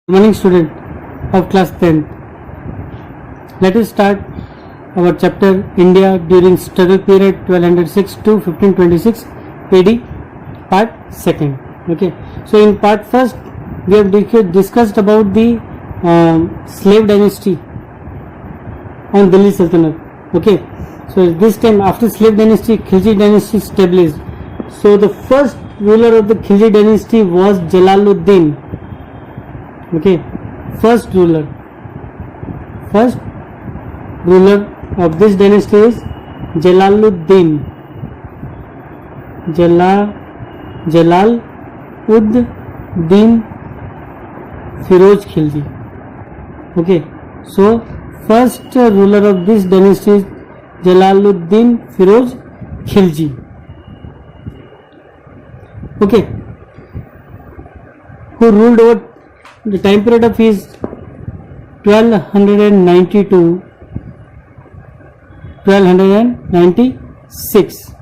Good morning, student of class 10th. Let us start our chapter India during struggle period 1206 to 1526 AD, part 2nd. Okay, so in part 1st we have discussed about the slave dynasty on Delhi Sultanate. Okay, so this time after slave dynasty, Khilji dynasty established. So the first ruler of the Khilji dynasty was Jalaluddin. Okay, first ruler of this dynasty is Jalaluddin. Jalaluddin Firoz Khilji. Okay, so first ruler of this dynasty is Jalaluddin Firoz Khilji. Okay, who ruled over the time period of his 1290 to 1296.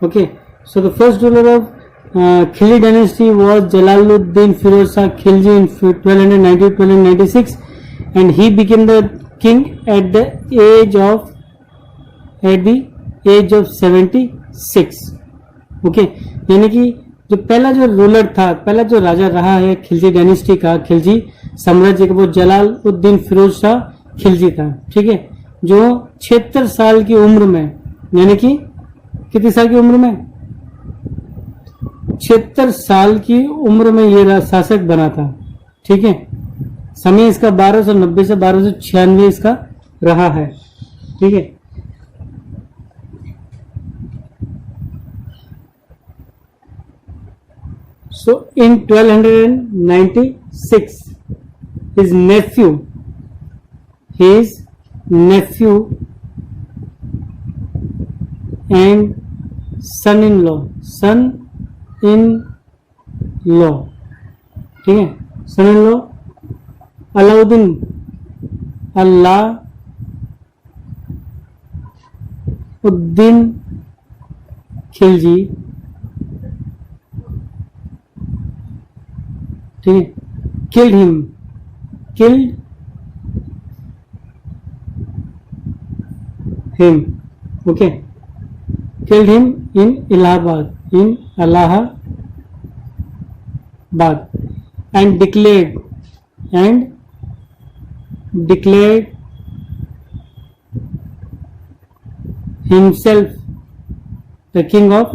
Okay, so the first ruler of Khilji dynasty was Jalaluddin Firoz Shah Khilji in 1290-1296, and he became the king at the age of 76. Okay, यानी कि जो पहला जो ruler था, पहला जो राजा रहा है खिलजी डायनेस्टी का, खिलजी साम्राज्य का, वो जलालुद्दीन फिरोज शाह खिलजी था. ठीक है, जो 76 साल की उम्र में, यानी कि कितनी साल की उम्र में, 76 साल की उम्र में ये शासक बना था. ठीक है, समय इसका 1290 से 1296 इसका रहा है. ठीक है, so in 1296 his nephew and son-in-law, ठीक है, son-in-law अलाउद्दीन खिलजी, ठीक है, killed him okay, killed him in Allahabad and declared himself the king of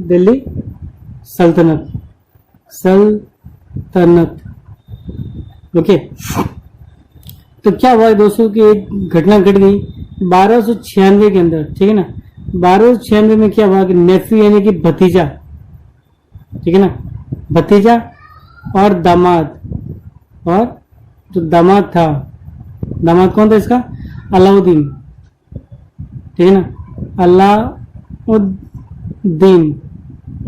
Delhi सल्तनत. ओके, तो क्या हुआ दोस्तों कि एक घटना घट गई 1296 के अंदर. ठीक है ना, 1296 में क्या हुआ कि नेफ्यू यानी कि भतीजा, ठीक है ना, भतीजा और दामाद, और जो दामाद था, दामाद कौन था इसका, अलाउद्दीन. ठीक है ना,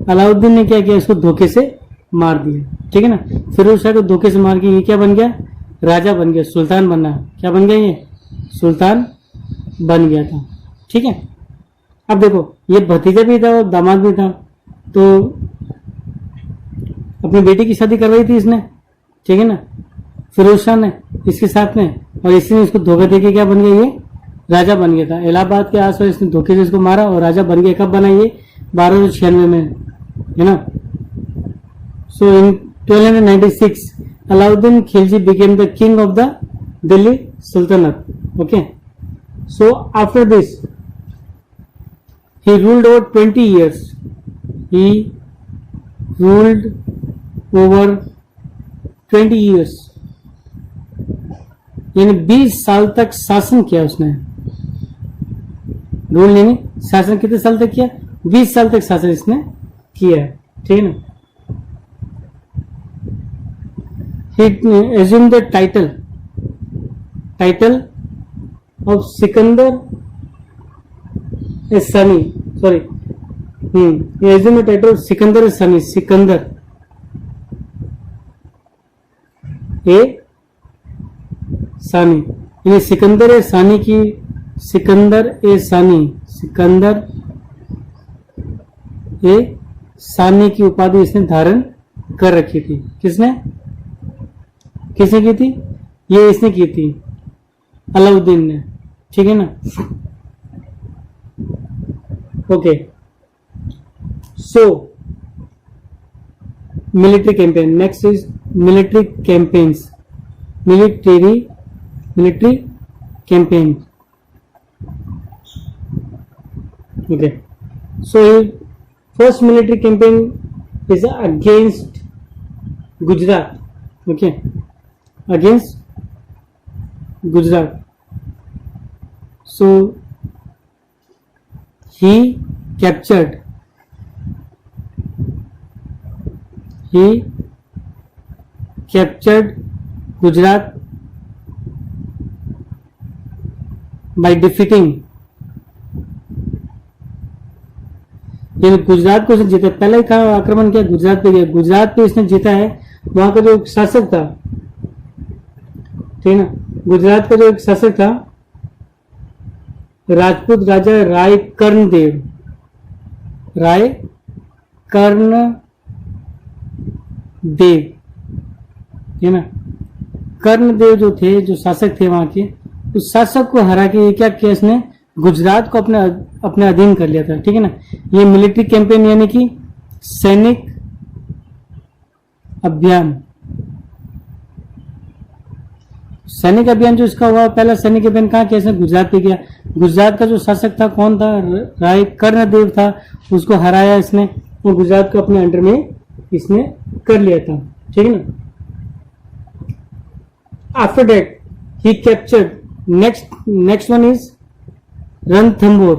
अलाउद्दीन ने क्या किया, इसको धोखे से मार दिया. ठीक है ना, फिरोज शाह को धोखे से मार के ये क्या बन गया, राजा बन गया, सुल्तान बनना. क्या बन गया, ये सुल्तान बन गया था. ठीक है, अब देखो ये भतीजा भी था और दामाद भी था, तो अपनी बेटी की शादी करवाई थी इसने. ठीक है ना, फिरोज शाह ने इसके साथ में, और इसने इसको धोखा देके क्या बन गया, ये राजा बन गया था. इलाहाबाद के आसपास इसने धोखे से इसको मारा और राजा बन गया. कब बना, ये 1296 में, है ना. So in 1296 Alauddin Khilji became the king of the Delhi sultanate. Okay, so after this he ruled over 20 years. He ruled over 20 years, यानी 20 साल तक शासन किया उसने. रूल यानी शासन कितने साल तक किया, 20 साल तक शासन इसने किया है. ठीक है ना. He assumed the title of Sikandar Sani. Sorry, he assumed the title of Sikandar Sani. Sikandar ए सानी, यानी सिकंदर सानी की, सिकंदर ए सानी की उपाधि इसने धारण कर रखी थी। किसने की थी? ये इसने की थी, अलाउद्दीन ने। ठीक है ना? Okay, so military campaign. Next is military campaigns. Military campaign. Okay, so first military campaign is against Gujarat. Okay, against Gujarat. So he captured Gujarat by defeating, ये गुजरात को इसने जीता। पहले का आक्रमण किया गुजरात पे किया, गुजरात पे इसने जीता है। वहां का जो शासक था, ठीक है ना, गुजरात का जो एक शासक था राजपूत राजा राय कर्णदेव, ठीक है ना। कर्णदेव जो थे, जो शासक थे वहां के, उस शासक को हरा के क्या किया इसने, गुजरात को अपने अधीन कर लिया था। ठीक है ना। ये मिलिट्री कैंपेन यानी कि सैनिक अभियान। सैनिक अभियान जो इसका हुआ, पहला सैनिक अभियान कहाँ किया इसने, गुजरात पे किया। गुजरात का जो शासक था कौन था, राय कर्णदेव था, उसको हराया इसने, वो गुजरात को अपने अंडर में इसने कर लिया था। ठीक है ना। After that he captured, next one is Ranthambore.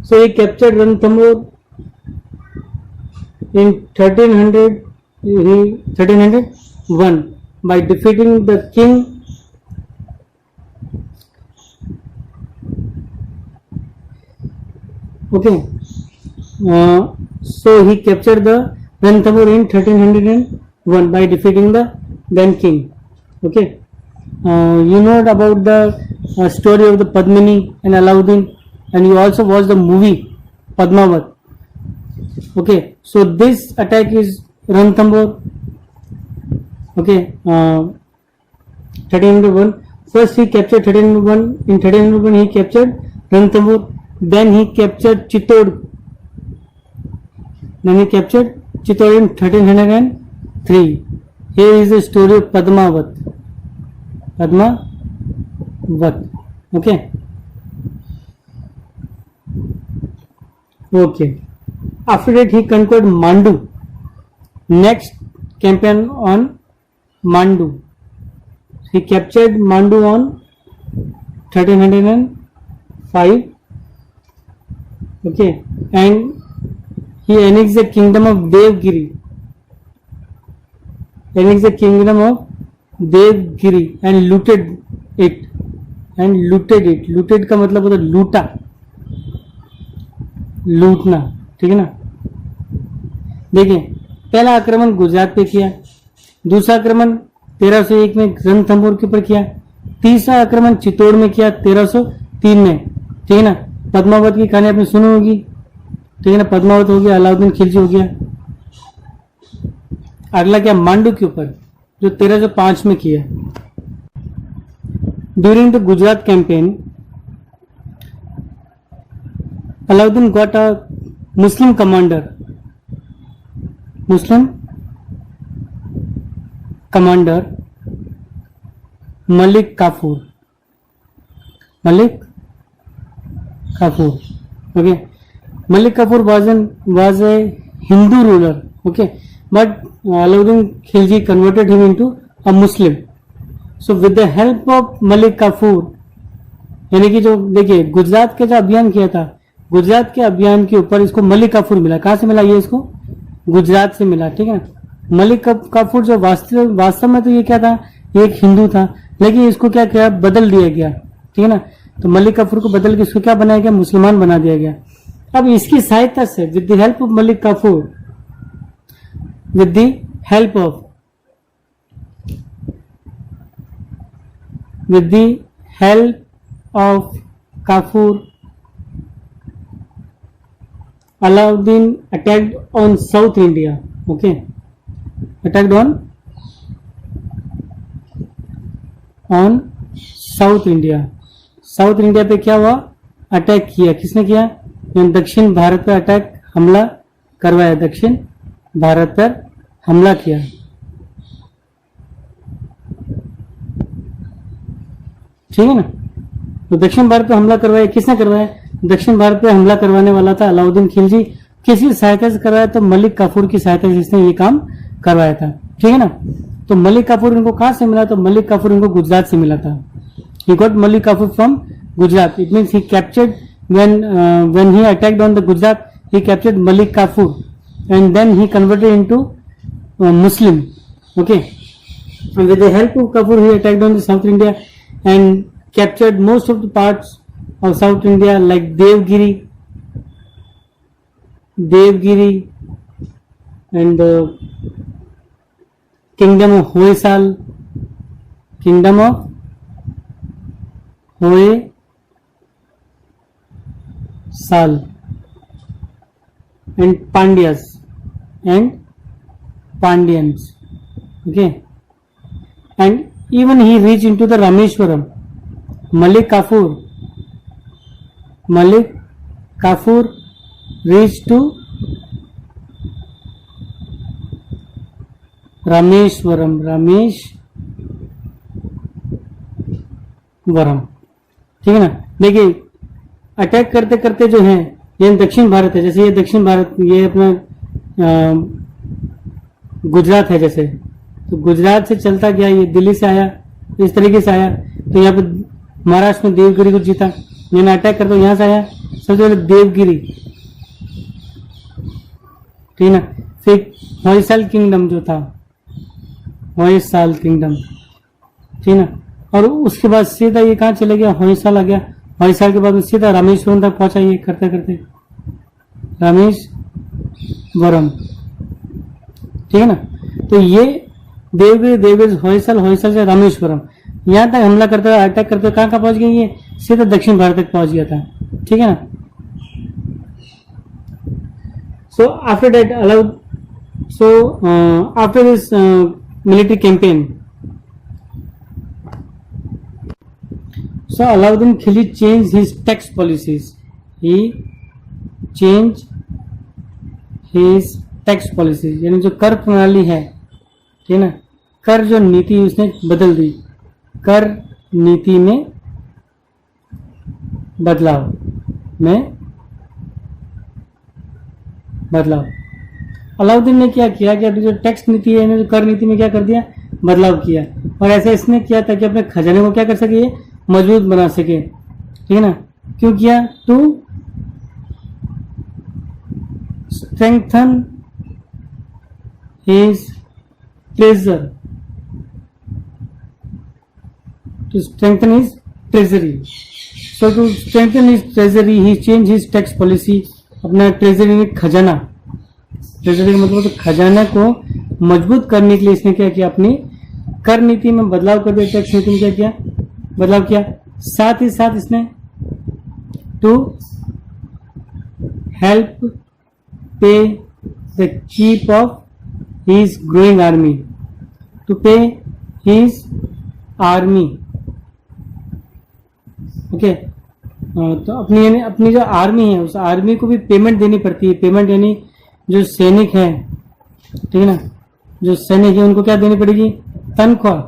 So he captured Ranthambore in 1301 by defeating the king so he captured the Ranthambore in 1301 by defeating the then king. Okay, you know about the story of the Padmini and Alauddin, and you also watch the movie Padmavat. Okay, so this attack is Ranthambore. Okay, 1301. First he captured 1301. In 1301 he captured Ranthambore. Then he captured Chittor. Then he captured Chittor in 1303. Here is the story of Padmavat. Okay. After that he conquered Mandu. Next campaign on Mandu. He captured Mandu on 1305. Okay, and he annexed the kingdom of Devgiri. And looted it. Looted का मतलब होता है लूटा, लूटना। ठीक है ना। देखिए, पहला आक्रमण गुजरात पे किया, दूसरा आक्रमण 1301 में रणथंभौर के ऊपर किया, तीसरा आक्रमण चित्तौड़ में किया 1303 में। ठीक है ना। पद्मावत की कहानी आपने सुनी होगी। ठीक है ना। पद्मावत हो गया, अलाउद्दीन खिलजी हो गया। अगला क्या, मांडू के ऊपर जो 1305 में किया। During the Gujarat campaign Alauddin got a Muslim commander Malik Kafur. Okay, Malik Kafur was a Hindu ruler. Okay, but Alauddin Khilji converted him into a Muslim. So with the help of Malik Kafur, यानी कि जो देखिए गुजरात के जो अभियान किया था, गुजरात के अभियान के ऊपर इसको मलिक काफूर मिला। कहां से मिला ये, इसको गुजरात से मिला। ठीक है। मलिक काफूर जो वास्तव में तो ये क्या था, ये एक हिंदू था, लेकिन इसको क्या किया, बदल दिया गया। ठीक है ना। तो मलिक काफूर को बदल के इसको क्या बनाया गया, मुसलमान बना दिया गया। अब इसकी सहायता से with the help of Malik Kafur, with the help of Kafur, Alauddin attacked on South India. Okay, attacked on south India. South India पे क्या हुआ? अटैक किया. किसने किया? दक्षिण भारत पर अटैक, हमला करवाया. दक्षिण भारत पर हमला किया. ठीक है ना. तो दक्षिण भारत पर हमला करवाया. किसने करवाया? दक्षिण भारत पर हमला करवाने वाला था अलाउद्दीन खिलजी. किसकी सहायता से करवाया? तो मलिक काफूर की सहायता से इसने ये काम करवाया था. ठीक है ना. तो मलिक काफूर इनको कहां से मिला? तो मलिक काफूर इनको गुजरात से मिला था. He got Malik Kafur from Gujarat. It means he captured when he attacked on the Gujarat, he captured Malik Kafur, and then he converted into Muslim. Okay. And with the help of Kafur, he attacked on the South India and captured most of the parts of South India like Devgiri, and the kingdom of Hoysal, and Pandyans. Okay. And even he reached into the Rameshwaram. Malik Kafur reached to Rameshwaram. ठीक है ना. देखिए attack करते करते जो है ये दक्षिण भारत है. जैसे ये दक्षिण भारत, ये अपना गुजरात है. जैसे तो गुजरात से चलता गया, ये दिल्ली से आया, इस तरीके से आया. तो यहाँ पे महाराष्ट्र में देवगिरी को जीता. मैंने अटैक करता यहाँ से आया सबसे पहले देवगिरी. ठीक ना. फिर होयसाल किंगडम जो था, होयसाल किंगडम. ठीक ना. और उसके बाद सीधा ये कहाँ चले गया? होयसाल आ गया. होयसाल के बाद सीधा रामेश्वरम तक पहुंचा. ये करते करते रामेश्वरम. ठीक है ना. तो ये देवगिरी होयसाल से रामेश्वरम, यहां तक हमला करते हुए अटैक करते हुए कहाँ पहुंच गए? ये सीधा दक्षिण भारत तक पहुंच गया था. ठीक है ना. So after that after this military campaign, so Alauddin Khilji changed his tax policies. He changed his tax policies. यानी जो कर प्रणाली है, ठीक है ना, कर जो नीति उसने बदल दी. कर नीति में बदलाव अलाउद्दीन ने क्या किया कि अभी जो टैक्स नीति है, जो कर नीति में क्या कर दिया? बदलाव किया. और ऐसा इसने किया ताकि अपने खजाने को क्या कर सके? मजबूत बना सके. ठीक है ना. क्यों किया? To strengthen his treasure, to strengthen his treasury. So to strengthen his treasury he change his tax policy. अपना ट्रेजरी में खजाना, ट्रेजरी का मतलब तो खजाना को मजबूत करने के लिए इसने क्या किया? अपनी कर नीति में बदलाव कर दिया. टैक्स नीति में क्या किया? बदलाव किया. साथ ही साथ इसने to help pay the chief of his growing army, to pay his army. Okay. तो अपनी जो आर्मी है उस आर्मी को भी पेमेंट देनी पड़ती है. पेमेंट यानी जो सैनिक है, ठीक है ना, जो सैनिक है उनको क्या देनी पड़ेगी? तनख्वाह.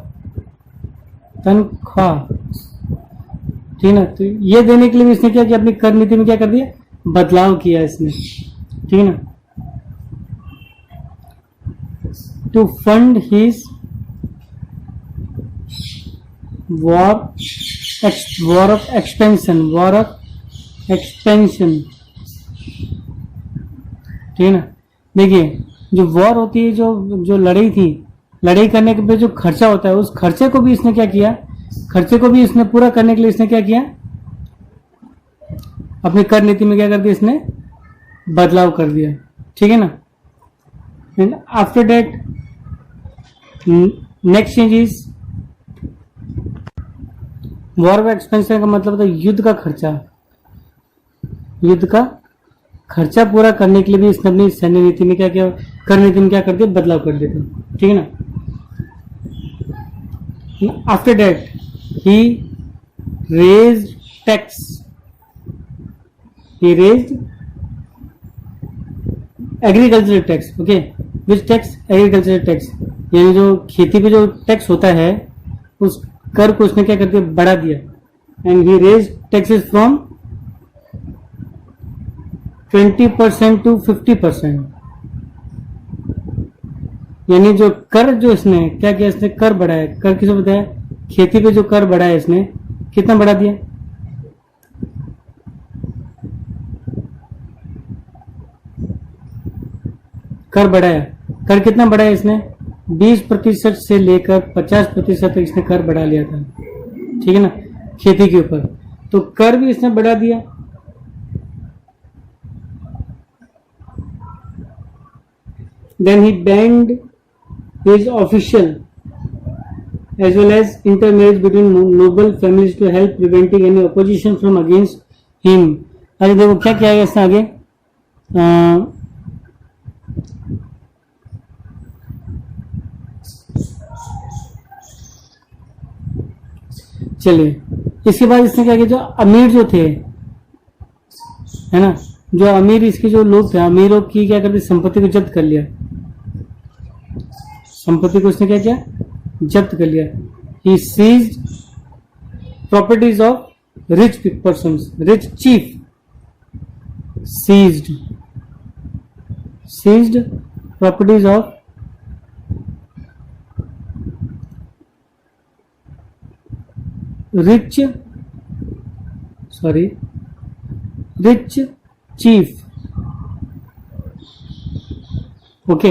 ठीक ना. तो ये देने के लिए भी इसने क्या किया? अपनी कर नीति में क्या कर दिया? बदलाव किया इसने. ठीक है ना. To fund his war of expansion. ठीक है ना. देखिए जो वॉर होती है, जो लड़ाई थी, लड़ाई करने के बाद जो खर्चा होता है, उस खर्चे को भी इसने क्या किया? खर्चे को भी इसने पूरा करने के लिए इसने क्या किया? अपनी कर नीति में क्या कर दिया? इसने बदलाव कर दिया. ठीक है ना. And after that next change is war expansion का मतलब होता है युद्ध का खर्चा। युद्ध का खर्चा पूरा करने के लिए भी इसने अपनी सैन्य नीति में क्या क्या कर नीति में क्या कर दिया, बदलाव कर दिया था। ठीक है ना। After that he raised tax, he raised agricultural tax, okay, which tax? agricultural tax, यानी जो खेती पे जो टैक्स होता है उस कर को उसने क्या कर दिया, बढ़ा दिया। And he raised taxes from 20% to 50%, यानी जो कर जो इसने क्या किया, इसने कर बढ़ाया। कर किसको बताया, खेती पे जो कर बढ़ाया इसने, कितना बढ़ा दिया, कर बढ़ाया। कर कितना बढ़ाया इसने, 20% से लेकर 50% तक इसने कर बढ़ा लिया था। ठीक है ना, खेती के ऊपर। तो कर भी इसने बढ़ा दिया। Then he banned his official as well as intermarriage between noble families to help preventing any opposition from against him। अरे देखो क्या किया गया इसने आगे, चलिए इसके बाद इसने क्या किया, जो अमीर जो थे, है ना, जो अमीर इसके जो लोग थे, अमीरों की क्या करते, संपत्ति को जब्त कर लिया। संपत्ति को उसने क्या किया, जब्त कर लिया। He seized properties of rich persons, rich chief, seized properties of rich chief. Okay,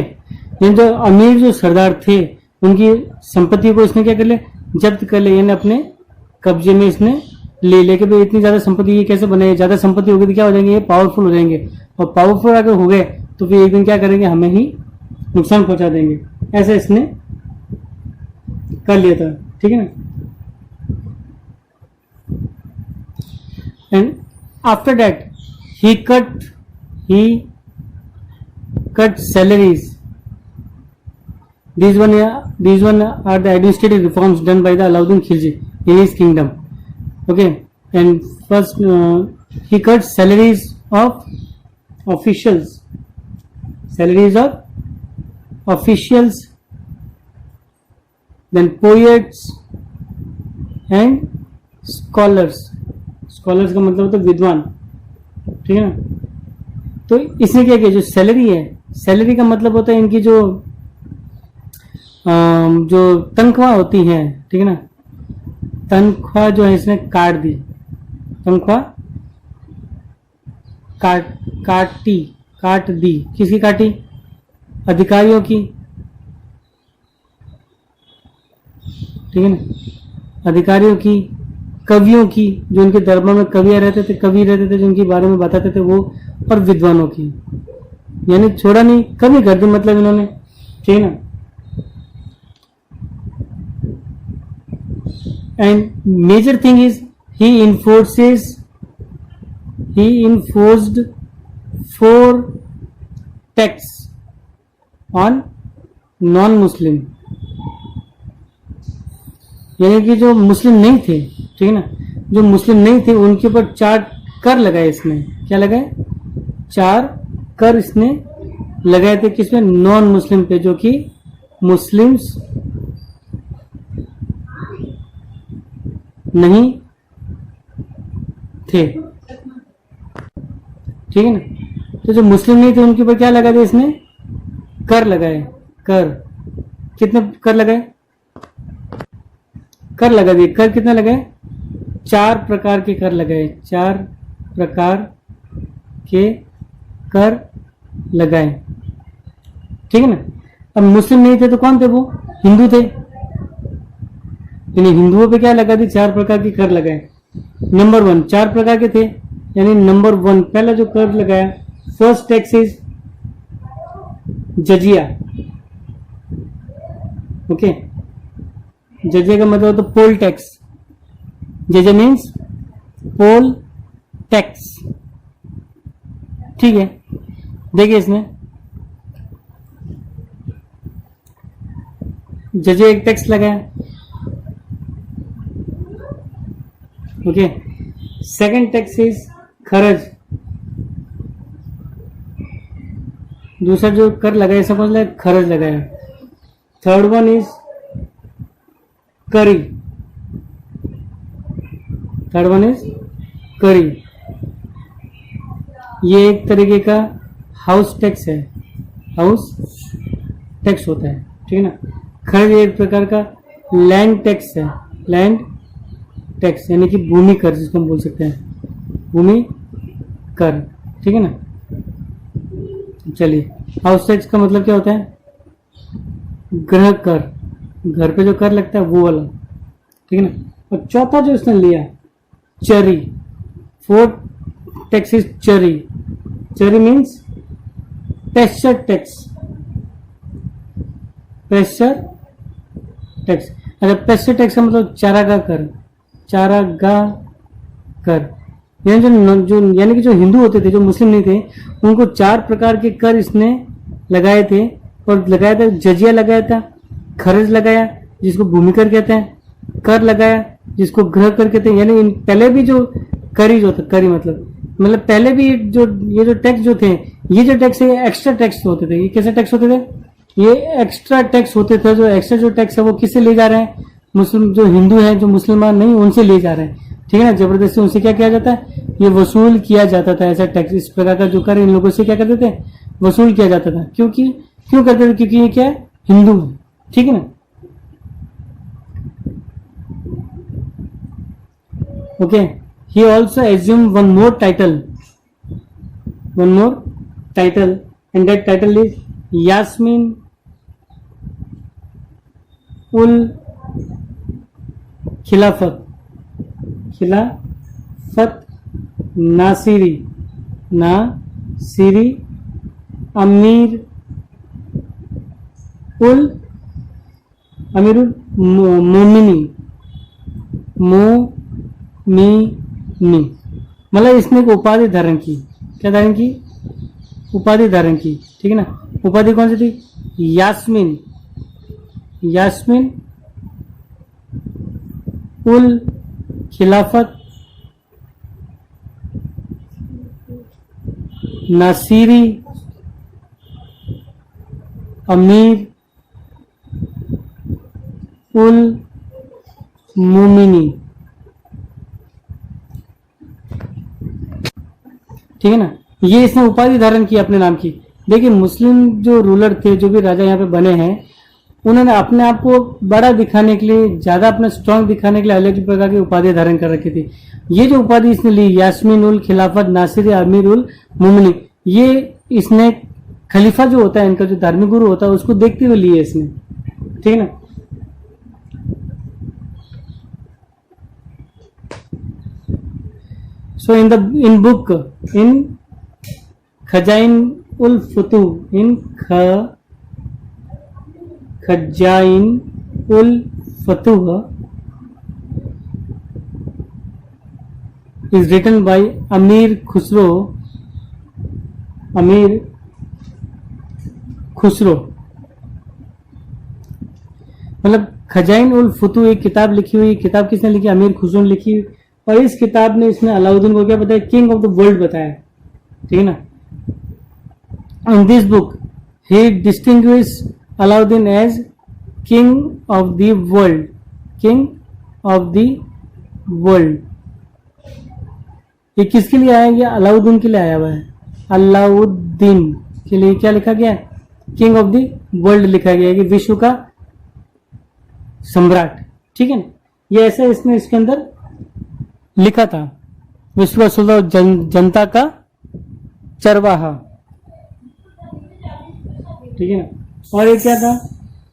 यानी जो अमीर जो सरदार थे उनकी संपत्ति को इसने क्या कर लिया, जब्त कर लिया, यानी अपने कब्जे में इसने ले लेके। भाई इतनी ज्यादा संपत्ति ये कैसे बनाई, ज्यादा संपत्ति होगी तो क्या हो जाएंगे, ये पावरफुल हो जाएंगे, और पावरफुल अगर हो गए तो फिर एक दिन क्या करेंगे, हमें ही नुकसान पहुंचा देंगे। ऐसा इसने कर लिया था। ठीक है ना। And after that he cut salaries. These one are the administrative reforms done by the Alauddin Khilji in his kingdom. Okay, and first he cut salaries of officials, then poets and scholars का मतलब होता है विद्वान। ठीक है ना। तो इसने क्या किया, जो सैलरी है, सैलरी का मतलब होता है इनकी जो तनख्वाह होती है, ठीक है ना, तनख्वाह जो है इसने काट दी। तनख्वाह काट दी। किसकी काटी, अधिकारियों की। ठीक है ना, अधिकारियों की, कवियों की, जो उनके दरबार में कवि रहते थे जो उनके बारे में बताते थे वो, और विद्वानों की। यानी छोड़ा नहीं, कमी कर दी मतलब इन्होंने। ठीक है ना। And major thing is he enforced 4 tax on non Muslim, यानी कि जो मुस्लिम नहीं थे, ठीक है ना, जो मुस्लिम नहीं थे उनके ऊपर 4 कर लगाए इसने। क्या लगाए, 4 कर इसने लगाए थे। किसमें, नॉन मुस्लिम पे, जो कि मुस्लिम्स नहीं थे। ठीक है ना। तो जो मुस्लिम नहीं थे उनके ऊपर क्या लगा दिया इसने, कर लगाए। कर कितने कर लगाए, कर लगा दिए। कर कितना लगाए, 4 प्रकार के कर लगाए। 4 प्रकार के कर लगाए। ठीक है ना। अब मुस्लिम नहीं थे तो कौन थे, वो हिंदू थे, यानी हिंदुओं पे क्या लगा दी, 4 प्रकार के कर लगाए। नंबर 1 4 प्रकार के थे, यानी नंबर 1 पहला जो कर लगाया, फर्स्ट टैक्स इज जजिया। ओके, जजिया का मतलब तो poll tax, JJ means poll tax. ठीक है, देखिए इसमें जेजे एक टैक्स लगाया। ओके, सेकंड टैक्स इज खर्च, दूसरा जो कर लगाया सपोज लाइक खर्च लगाया। थर्ड वन इज करी, थर्ड वन इज करी। ये एक तरीके का हाउस टैक्स है, हाउस टैक्स होता है। ठीक है ना। खर्च एक प्रकार का लैंड टैक्स है, लैंड टैक्स यानी कि भूमि कर जिसको हम बोल सकते हैं, भूमि कर। ठीक है ना। चलिए, हाउस टैक्स का मतलब क्या होता है? गृह कर, घर पे जो कर लगता है वो वाला। ठीक है ना। और चौथा जो इसने लिया चरी, फोर्थ टैक्स इज चरी। चरी means pasture tax, pasture tax. अच्छा, पेस्चर टैक्स का मतलब चारागाह कर, चारागाह कर। यानी कि जो हिंदू होते थे, जो मुस्लिम नहीं थे, उनको 4 प्रकार के कर इसने लगाए थे। और लगाया था, जजिया लगाया था, खर्च लगाया जिसको भूमि कर कहते हैं, कर लगाया जिसको गृह कर कहते हैं। यानी पहले भी जो करी जो था, करी मतलब पहले भी ये जो टैक्स जो थे, ये जो टैक्स है एक्स्ट्रा टैक्स होते थे। ये कैसे टैक्स होते थे? ये एक्स्ट्रा टैक्स होते थे। जो एक्स्ट्रा जो टैक्स है वो किससे ले जा रहे हैं? मुस्लिम जो हिंदू हैं, जो मुसलमान नहीं, उनसे ले जा रहे हैं। ठीक है ना। जबरदस्ती उनसे क्या किया जाता है? ये वसूल किया जाता था। ऐसा टैक्स, इस प्रकार का जो कर इन लोगों से क्या करते थे? वसूल किया जाता था। क्यों करते थे? क्योंकि ये क्या है? हिंदू है। ठीक है ना। Okay, he also assumed one more title, and that title is Yasmin ul Khilafat Nasiri Amirul Momini मतलब इसने एक उपाधि धारण की। क्या धारण की? उपाधि धारण की। ठीक है ना। उपाधि कौन सी थी? यास्मीन उल खिलाफत नासिरी अमीर उल मोमिनी। ठीक है ना। ये इसने उपाधि धारण की अपने नाम की। देखिए, मुस्लिम जो रूलर थे, जो भी राजा यहाँ पे बने हैं, उन्होंने अपने आप को बड़ा दिखाने के लिए, ज्यादा अपना स्ट्रांग दिखाने के लिए अलग प्रकार की उपाधि धारण कर रखी थी। ये जो उपाधि इसने ली, यास्मीन उल खिलाफत नासिर अमीर उल मुमनी, ये इसने खलीफा जो होता है इनका, जो धार्मिक गुरु होता है, उसको देखते हुए लिए इसने। ठीक है ना। So in book in Khajain ul Futuh, in Khajain ul Futuh is written by Amir Khusro. मतलब खजाइन उल फुतू एक किताब लिखी हुई। किताब किसने लिखी? अमीर खुसरो ने लिखी। और इस किताब में इसने अलाउद्दीन को क्या बताया? किंग ऑफ द वर्ल्ड बताया। ठीक है ना। In this book he distinguish Alauddin as king of the world, king of the world. ये किसके लिए आया? ये अलाउद्दीन के लिए आया हुआ है। अलाउद्दीन के लिए क्या लिखा गया? किंग ऑफ द वर्ल्ड लिखा गया कि विश्व का सम्राट। ठीक है ना। ये ऐसा इसने इसके अंदर लिखा था, विश्व का सुल्तान, जनता का चरवाहा। ठीक है ना। और एक क्या था?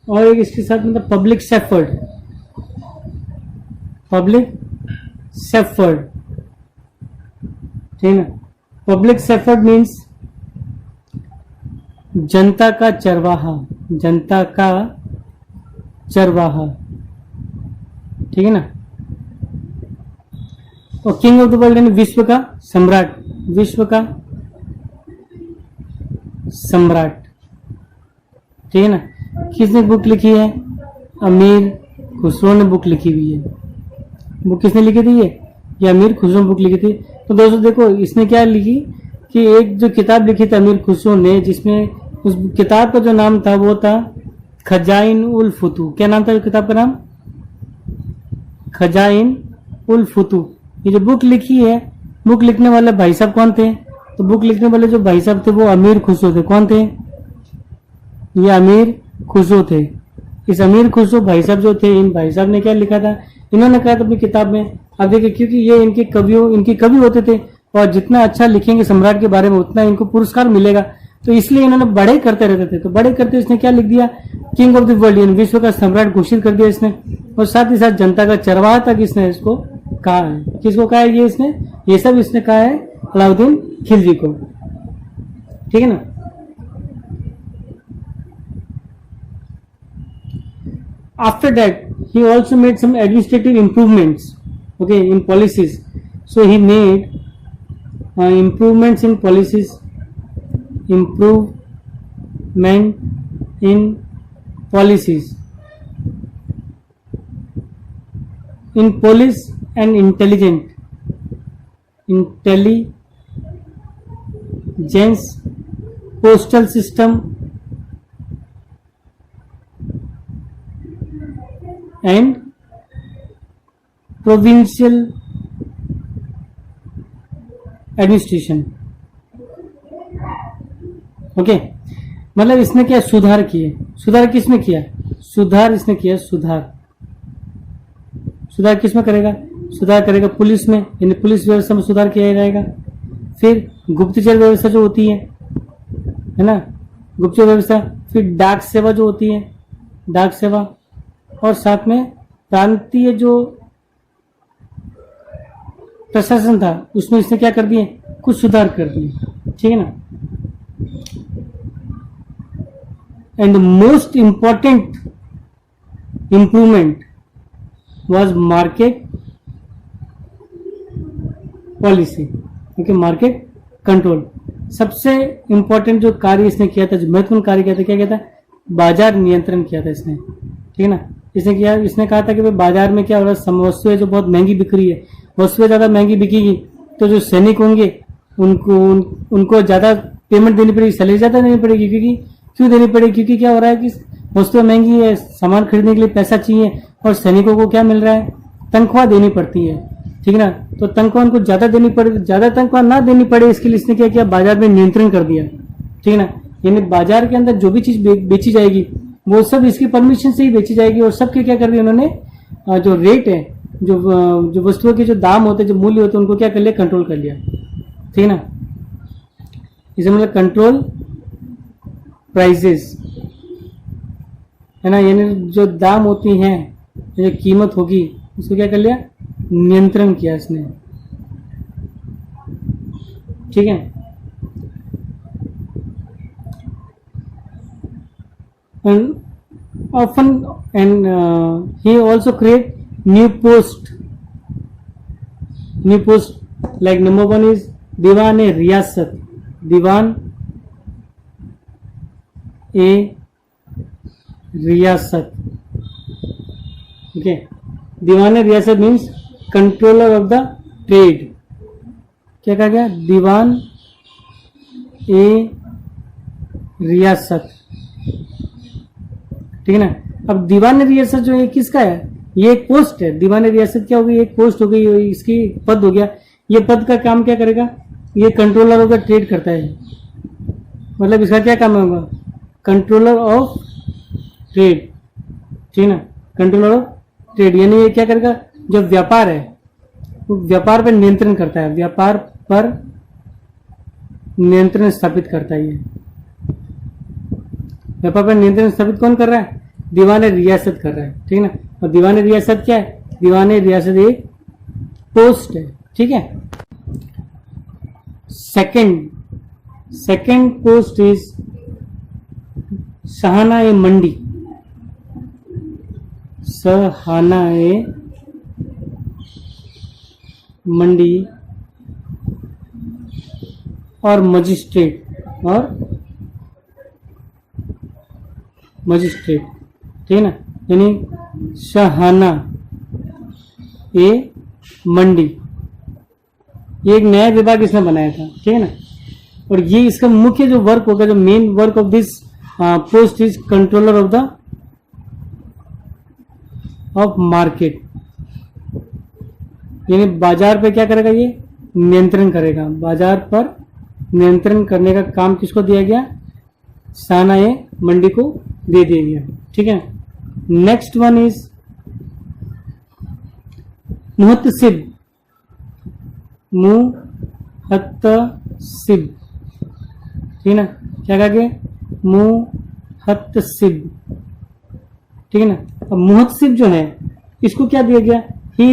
और एक इसके साथ मतलब पब्लिक शेफर्ड, ठीक है ना। पब्लिक शेफर्ड मीन्स जनता का चरवाहा, जनता का चरवाहा। ठीक है ना। और किंग ऑफ द वर्ल्ड यानी विश्व का सम्राट, विश्व का सम्राट, ठीक है ना। किसने बुक लिखी है? अमीर खुसरो ने बुक लिखी हुई है। बुक किसने लिखी थी? ये अमीर खुसरो ने बुक लिखी थी। तो दोस्तों देखो इसने क्या लिखी कि एक जो किताब लिखी थी अमीर खुसरो ने, जिसमें उस किताब का जो नाम था वो था खजाइन उल फुतू। क्या नाम था उस किताब का नाम? खजाइन उल फुतू। ये जो बुक लिखी है, बुक लिखने वाले भाई साहब कौन थे? तो बुक लिखने वाले जो भाई साहब थे वो अमीर खुसरो थे। कौन थे? ये अमीर खुसरो थे। इस अमीर खुसरो भाई साहब जो थे, इन भाई साहब ने क्या लिखा था? इन्होंने कहा था अपनी किताब में, अब देखिए क्योंकि ये इनके कवि होते थे और जितना अच्छा लिखेंगे सम्राट के बारे में उतना इनको पुरस्कार मिलेगा, तो इसलिए इन्होंने बड़े करते रहते थे। तो बड़े करते इसने क्या लिख दिया? किंग ऑफ द वर्ल्ड यानी विश्व का सम्राट घोषित कर दिया इसने। और साथ ही साथ जनता का चरवाहा तक इसने इसको कहा है। किसको कहा है इसने? ये सब इसने कहा है अलाउद्दीन खिलजी को, ठीक है ना। After that, he also made some administrative improvements, okay, in policies. So he made improvements in policies, improvement in policies, in police and intelligence, postal system, and provincial administration, okay. मतलब इसने क्या सुधार किए? सुधार किसमें किया? सुधार इसने किया। सुधार किसमें करेगा? सुधार करेगा पुलिस में, यानी पुलिस व्यवस्था में सुधार किया जाएगा। फिर गुप्तचर व्यवस्था जो होती है ना, गुप्तचर व्यवस्था। फिर डाक सेवा जो होती है, डाक सेवा। और साथ में प्रांतीय जो प्रशासन था उसमें इसने क्या कर दिए? कुछ सुधार कर दिए, ठीक है ना। And the most important improvement was market policy, okay, market control. सबसे इंपॉर्टेंट जो कार्य इसने किया था, जो महत्वपूर्ण कार्य किया था, क्या किया था? बाजार नियंत्रण किया था इसने, ठीक है ना। इसने कहा था कि भाई बाजार में क्या हो रहा है, वस्तुएं जो बहुत महंगी बिक रही है, वस्तुएं ज्यादा महंगी बिकेगी तो जो सैनिक होंगे उनको ज्यादा पेमेंट देनी पड़ेगी, सैलरी ज्यादा देनी पड़ेगी। क्यों देनी पड़ेगी? क्योंकि क्या हो रहा है कि वस्तुएं महंगी है, सामान खरीदने के लिए पैसा चाहिए और सैनिकों को क्या मिल रहा है? तनख्वाह देनी पड़ती है, ठीक है ना। तो तनख्वाह उनको ज्यादा देनी पड़े, ज्यादा तनख्वाह ना देनी पड़े इसके लिए इसने क्या किया? बाजार में नियंत्रण कर दिया, ठीक है ना। यानी बाजार के अंदर जो भी चीज बेची जाएगी वो सब इसकी परमिशन से ही बेची जाएगी। और सबके क्या कर दिया उन्होंने? जो रेट है, जो वस्तुओं के जो दाम होते हैं, जो मूल्य होते हैं, उनको क्या कर लिया? कंट्रोल कर लिया, ठीक है ना। इसे मतलब कंट्रोल प्राइसेस, है ना, यानी जो दाम होती हैं, जो कीमत होगी, उसको क्या कर लिया? नियंत्रण किया इसने, ठीक है। And often he also create new post like number one is दीवान ए रियासत, दीवान ए रियासत, ओके। दीवान ए रियासत means controller of the trade. क्या कहा गया? दीवान ए रियासत, ठीक है ना। अब दीवान रियासत जो है किसका है? ये एक पोस्ट है। दीवान रियासत क्या हो गई? एक पोस्ट हो गई, इसकी पद हो गया। ये पद का काम क्या करेगा? ये कंट्रोलर ऑफ द ट्रेड करता है। मतलब इसका क्या काम होगा? कंट्रोलर ऑफ ट्रेड, ठीक है ना, कंट्रोलर ऑफ ट्रेड। यानी ये क्या करेगा? जो व्यापार है वो व्यापार पर नियंत्रण करता है, व्यापार पर नियंत्रण स्थापित करता है। ये व्यापार पर नियंत्रण स्थापित कौन कर रहा है? दीवान रियासत कर रहा है, ठीक है ना। और दीवान रियासत क्या है? दीवान रियासत एक पोस्ट है, ठीक है। सेकंड पोस्ट इज सहाना ए मंडी, सहाना ए मंडी और मजिस्ट्रेट ठीक है ना, यानी शाहाना ए मंडी, ये एक नया विभाग इसने बनाया था, ठीक है ना। और ये इसका मुख्य जो वर्क होगा, जो main work of this post is controller of market, यानी बाजार पे क्या करेगा, ये नियंत्रण करेगा। बाजार पर नियंत्रण करने का काम किसको दिया गया, शाहाना ए मंडी को दे दिया गया, ठीक है। नेक्स्ट वन इज मुहतसिब, ठीक है ना, क्या कहा गया, मुहतसिब, ठीक है ना। अब मुहतसिब जो है इसको क्या दिया गया, he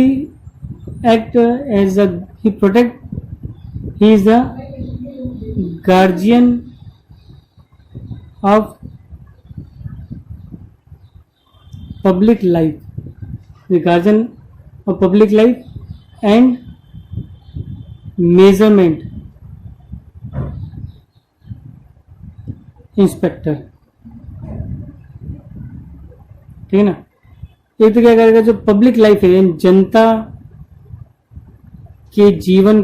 act as a, he protect, he is the guardian of public life, the guardian of public life and measurement inspector, ठीक है ना। एक तो क्या करेगा, जो पब्लिक लाइफ है, जनता के जीवन,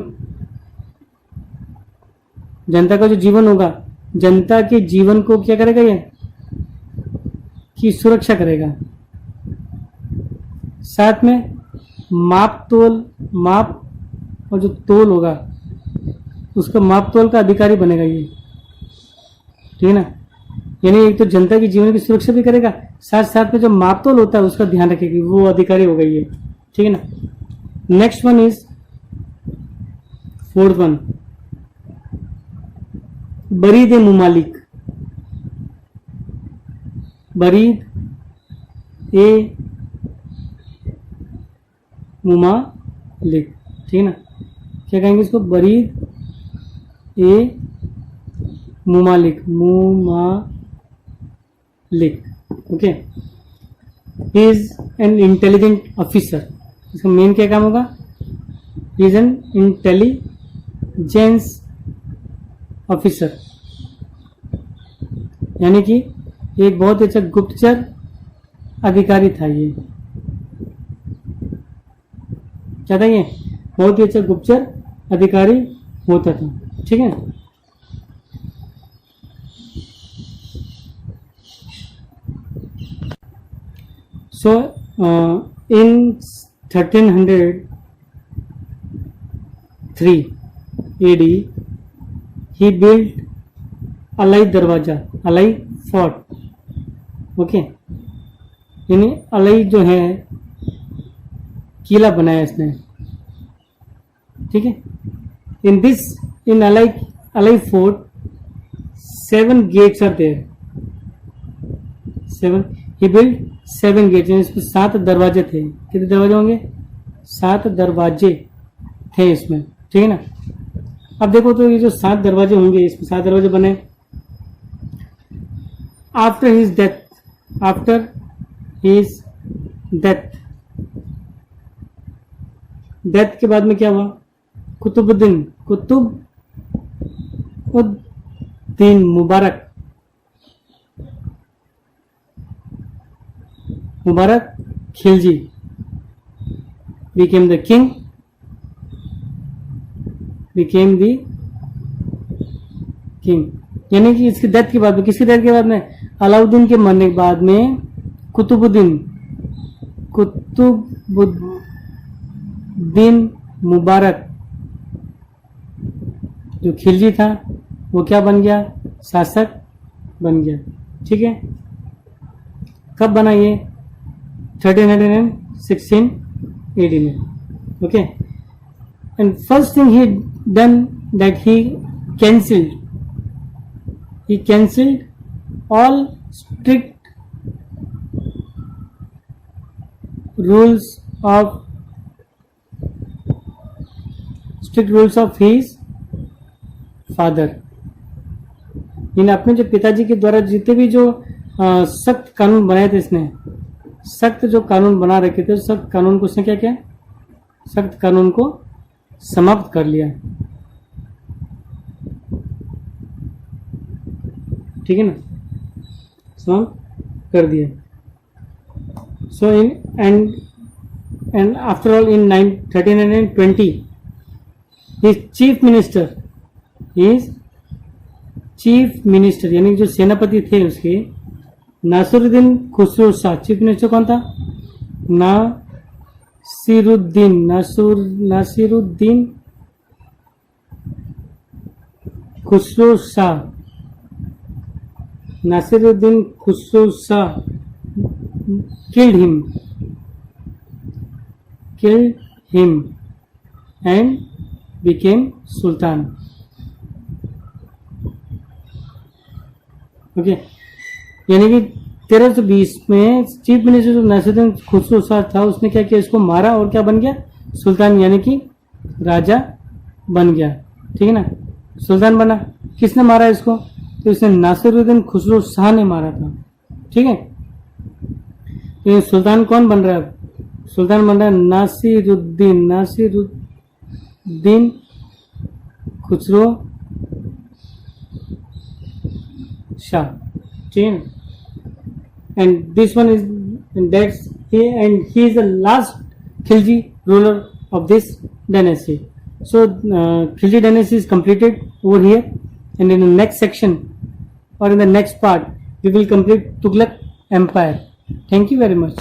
जनता का जो जीवन होगा, जनता के जीवन को क्या करेगा, ये की सुरक्षा करेगा। साथ में माप और जो तोल होगा उसका माप तोल का अधिकारी बनेगा ये, ठीक है ना। यानी एक तो जनता की जीवन की सुरक्षा भी करेगा, साथ साथ में जो माप तोल होता है उसका ध्यान रखेगी, वो अधिकारी होगा ये, ठीक है ना। Next one is fourth one, बरीद मुमालिक, बरीद ए मुमालिक, ठीक है ना। क्या कहेंगे इसको, बरीद ए मुमालिक, okay. He is an intelligent officer, इसका मेन क्या काम होगा, he is an intelligence officer, यानी कि एक बहुत अच्छा गुप्तचर अधिकारी था ये, क्या था ये, बहुत ही अच्छा गुप्तचर अधिकारी होता था, ठीक है। सो इन 1303 AD he built अलाई दरवाजा, अलाई फोर्ट, ओके, यानी अलाई जो है किला बनाया इसने, ठीक है। In Alai fort 7 gates are there, 7, he build 7 gates, यानी इसमें 7 दरवाजे थे। कितने दरवाजे होंगे, 7 दरवाजे थे इसमें, ठीक है ना। अब देखो तो ये जो 7 दरवाजे होंगे, इसमें 7 दरवाजे बने। आफ्टर हिज डेथ के बाद में क्या हुआ, Qutbuddin Mubarak Khilji became the king, यानी कि इसकी डेथ के बाद में, किसकी डेथ के बाद में, अलाउद्दीन के मरने के बाद में कुतुबुद्दीन मुबारक जो खिलजी था वो क्या बन गया, शासक बन गया, ठीक है। कब बना ये, 1316 AD में, okay. And first thing he done that he cancelled all strict rules of his father, इन अपने जो पिताजी के द्वारा जितने भी जो सख्त कानून बनाए थे, इसने सख्त जो कानून बना रखे थे, सख्त कानून को उसने क्या किया, सख्त कानून को समाप्त कर लिया, ठीक है ना, समाप्त कर दिया. So in end after all in 1320 his chief minister यानी जो सेनापति थे उसके, नासिरुद्दीन खुसरो शाह, चीफ मिनिस्टर कौन था? Nasiruddin Khusro Shah. Nasiruddin Khusro Shah killed him and became sultan. Okay, यानी कि 1320 में चीफ मिनिस्टर जो नासिरुद्दीन खुसरो शाह था उसने क्या किया, इसको मारा और क्या बन गया? सुल्तान, यानी कि राजा बन गया, ठीक है ना, सुल्तान बना. किसने मारा इसको? तो इसने नासिरुद्दीन खुसरो शाह ने मारा था, ठीक है. तो सुल्तान कौन बन रहा है? सुल्तान बन रहा है नासिरुद्दीन खुसरो शाह, ठीक है. And this one is that's he is the last Khilji ruler of this dynasty. So Khilji dynasty is completed over here, and in the next section or in the next part we will complete Tughlaq Empire. Thank you very much.